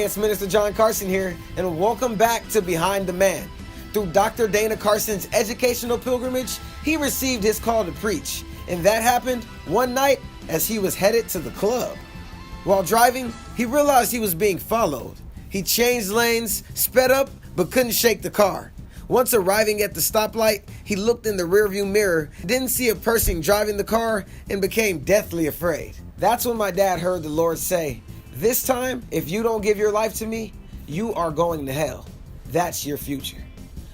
it's Minister John Carson here, and welcome back to Behind the Man. Through Dr. Dana Carson's educational pilgrimage, he received his call to preach, and that happened one night as he was headed to the club. While driving, he realized he was being followed. He changed lanes, sped up, but couldn't shake the car. Once arriving at the stoplight, he looked in the rearview mirror, didn't see a person driving the car, and became deathly afraid. That's when my dad heard the Lord say, "This time, if you don't give your life to me, you are going to hell. That's your future."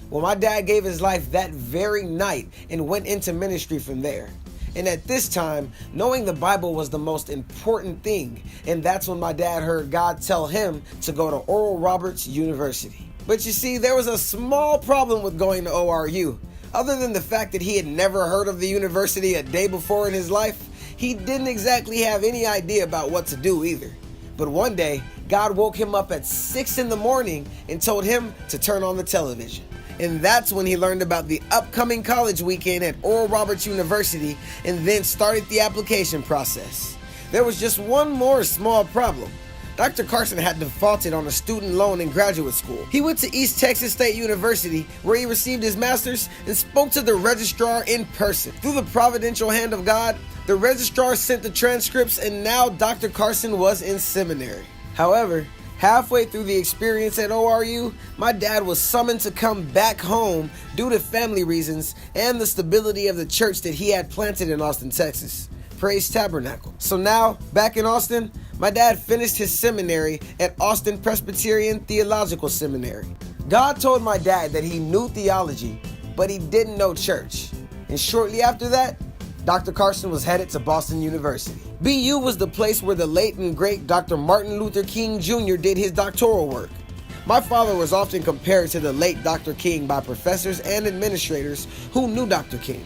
Well, my dad gave his life that very night and went into ministry from there. And at this time, knowing the Bible was the most important thing, and that's when my dad heard God tell him to go to Oral Roberts University. But you see, there was a small problem with going to ORU. Other than the fact that he had never heard of the university a day before in his life, he didn't exactly have any idea about what to do either. But one day, God woke him up at 6 in the morning and told him to turn on the television. And that's when he learned about the upcoming college weekend at Oral Roberts University and then started the application process. There was just one more small problem. Dr. Carson had defaulted on a student loan in graduate school. He went to East Texas State University, where he received his master's and spoke to the registrar in person. Through the providential hand of God, the registrar sent the transcripts, and now Dr. Carson was in seminary. However, halfway through the experience at ORU, my dad was summoned to come back home due to family reasons and the stability of the church that he had planted in Austin, Texas, Praise Tabernacle. So now, back in Austin, my dad finished his seminary at Austin Presbyterian Theological Seminary. God told my dad that he knew theology, but he didn't know church. And shortly after that, Dr. Carson was headed to Boston University. BU was the place where the late and great Dr. Martin Luther King Jr. did his doctoral work. My father was often compared to the late Dr. King by professors and administrators who knew Dr. King.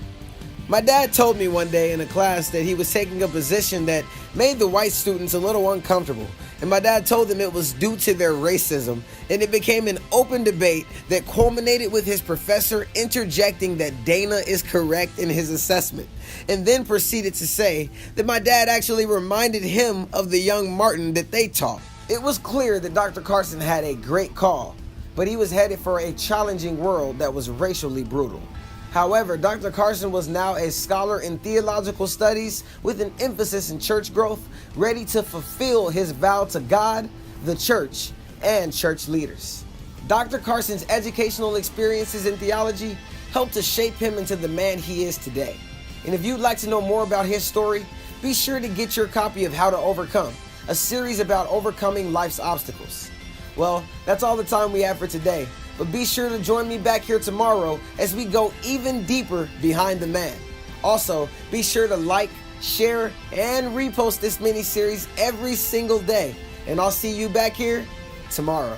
My dad told me one day in a class that he was taking a position that made the white students a little uncomfortable, and my dad told them it was due to their racism, and it became an open debate that culminated with his professor interjecting that Dana is correct in his assessment, and then proceeded to say that my dad actually reminded him of the young Martin that they taught. It was clear that Dr. Carson had a great call, but he was headed for a challenging world that was racially brutal. However, Dr. Carson was now a scholar in theological studies with an emphasis in church growth, ready to fulfill his vow to God, the church, and church leaders. Dr. Carson's educational experiences in theology helped to shape him into the man he is today. And if you'd like to know more about his story, be sure to get your copy of How to Overcome, a series about overcoming life's obstacles. Well, that's all the time we have for today. But be sure to join me back here tomorrow as we go even deeper behind the man. Also, be sure to like, share, and repost this mini-series every single day. And I'll see you back here tomorrow.